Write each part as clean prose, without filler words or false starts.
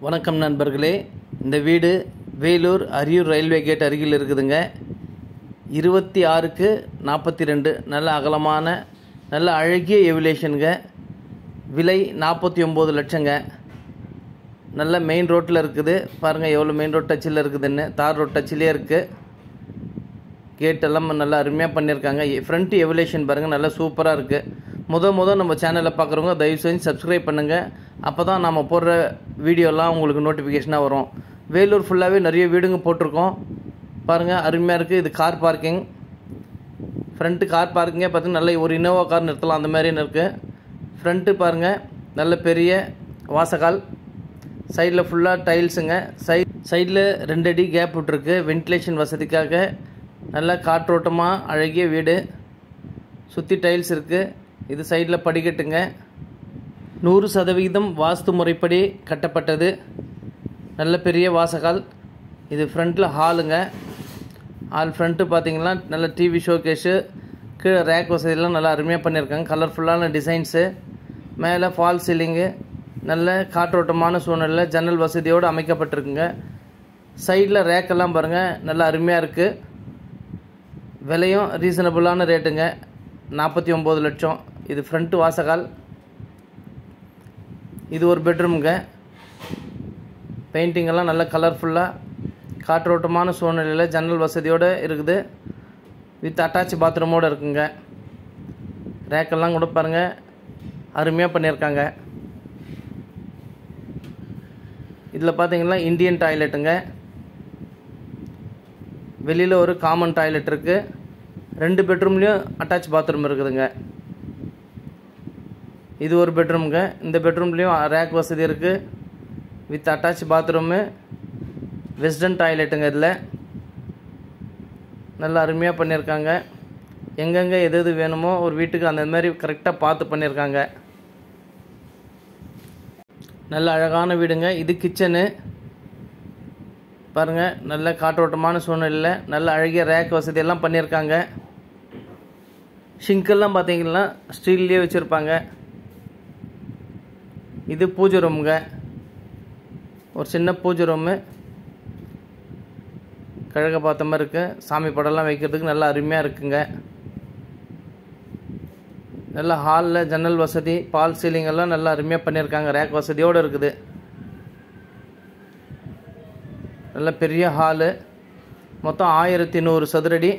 வணக்கம் நண்பர்களே. இந்த வீடு வேலூர் அரியூர் ரயில்வே கேட் அருகில் இருக்குதுங்க. 26க்கு 42 நல்ல அகலமான நல்ல அழகிய எவிலேஷனுங்க. விலை 49 லட்சங்க. நல்ல மெயின் ரோட்டில் இருக்குது. பாருங்கள் எவ்வளோ மெயின் ரோட் டச்சில் இருக்குதுன்னு. தார் ரோட் டச்சிலே இருக்குது. கேட் எல்லாம் நல்லா அருமையாக பண்ணியிருக்காங்க. ஃப்ரண்ட் எவிலேஷன் பாருங்கள் நல்லா சூப்பராக இருக்குது. முத நம்ம சேனலில் பார்க்குறவங்க தயவு செஞ்சு சப்ஸ்கிரைப் பண்ணுங்கள். அப்போ தான் நம்ம போடுற வீடியோலாம் உங்களுக்கு நோட்டிஃபிகேஷனாக வரும். வேலூர் ஃபுல்லாகவே நிறைய வீடுங்க போட்டிருக்கோம். பாருங்கள் அருமையாக இருக்குது. இது கார் பார்க்கிங். ஃப்ரண்ட்டு கார் பார்க்கிங்கே பார்த்திங்கன்னா நல்ல ஒரு இனோவா கார் நிறுத்தலாம், அந்த மாதிரின்னு இருக்குது. ஃப்ரண்ட்டு பாருங்கள் நல்ல பெரிய வாசகால். சைடில் ஃபுல்லாக டைல்ஸுங்க. சைடில் 2 அடி கேப் விட்ருக்கு வென்டிலேஷன் வசதிக்காக. நல்லா காற்றோட்டமாக அழகிய வீடு. சுற்றி டைல்ஸ் இருக்குது. இது சைடில் படிக்கட்டுங்க. 100% வாஸ்து முறைப்படி கட்டப்பட்டது. நல்ல பெரிய வாசகால். இது ஃப்ரண்ட்டில் ஹாலுங்க. ஹால் ஃப்ரண்ட்டு பார்த்திங்கன்னா நல்ல டிவி ஷோகேஸு, கீழே ரேக் வசதியெல்லாம் நல்லா அருமையாக பண்ணியிருக்காங்க. கலர்ஃபுல்லான டிசைன்ஸு. மேலே ஃபால் சீலிங்கு. நல்ல காற்றோட்டமான சூழ்நிலையில் ஜன்னல் வசதியோடு அமைக்கப்பட்டிருக்குங்க. சைடில் ரேக்கெல்லாம் பாருங்கள் நல்லா அருமையாக இருக்குது. விலையும் ரீசனபுளான ரேட்டுங்க. 49 லட்சம். இது ஃப்ரண்ட்டு வாசகால். இது ஒரு பெட்ரூமுங்க. பெயிண்டிங்கெல்லாம் நல்ல கலர்ஃபுல்லாக காற்றோட்டமான சூழ்நிலையில் ஜன்னல் வசதியோடு இருக்குது. வித் அட்டாச் பாத்ரூமோடு இருக்குங்க. ரேக்கெல்லாம் கூட பாருங்கள் அருமையாக பண்ணியிருக்காங்க. இதில் பார்த்தீங்கன்னா இந்தியன் டாய்லெட்டுங்க. வெளியில் ஒரு காமன் டாய்லெட் இருக்குது. 2 பெட்ரூம்லேயும் அட்டாச் பாத்ரூம் இருக்குதுங்க. இது ஒரு பெட்ரூமுங்க. இந்த பெட்ரூம்லேயும் ரேக் வசதி இருக்குது. வித் அட்டாச் பாத்ரூமு, வெஸ்டர்ன் டாய்லெட்டுங்க. இதில் நல்லா அருமையாக பண்ணியிருக்காங்க. எங்கெங்கே எது வேணுமோ ஒரு வீட்டுக்கு அந்த மாதிரி கரெக்டாக பார்த்து பண்ணியிருக்காங்க. நல்ல அழகான வீடுங்க. இது கிச்சனு பாருங்கள். நல்ல காற்றோட்டமான சூழ்நிலையில் நல்ல அழகிய ரேக் வசதியெல்லாம் பண்ணியிருக்காங்க. ஷிங்கெல்லாம் பார்த்தீங்கன்னா ஸ்டீல்லேயே வச்சுருப்பாங்க. இது பூஜை ரூமுங்க. ஒரு சின்ன பூஜை ரூமு. கிழக்க பார்த்த மாதிரி இருக்குது. சாமி படம்லாம் வைக்கிறதுக்கு நல்லா அருமையாக இருக்குங்க. நல்ல ஹாலில் ஜன்னல் வசதி, பால் சீலிங் எல்லாம் நல்லா அருமையாக பண்ணியிருக்காங்க. ரேக் வசதியோடு இருக்குது. நல்ல பெரிய ஹாலு. மொத்தம் 1100 சதுரடி.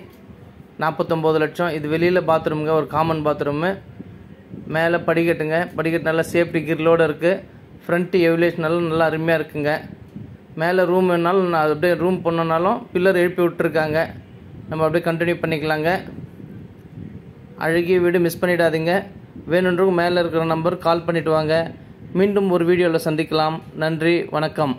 49 லட்சம். இது வெளியில் பாத்ரூமுங்க. ஒரு காமன் பாத்ரூமு. மேலே படிக்கட்டுங்க. படிக்கட்டு நல்லா சேஃப்டி கிரிலோடு இருக்குது. ஃப்ரண்ட்டு எவிலேஷனெல்லாம் நல்லா அருமையாக இருக்குங்க. மேலே ரூம் வேணாலும் நான் அப்படியே ரூம் பண்ணனாலும் பில்லர் எழுப்பி விட்டுருக்காங்க. நம்ம அப்படியே கண்டினியூ பண்ணிக்கலாங்க. அழகிய வீடு மிஸ் பண்ணிடாதீங்க. வேணுன்றவங்க மேலே இருக்கிற நம்பர் கால் பண்ணிவிட்டு வாங்க. மீண்டும் ஒரு வீடியோவில் சந்திக்கலாம். நன்றி, வணக்கம்.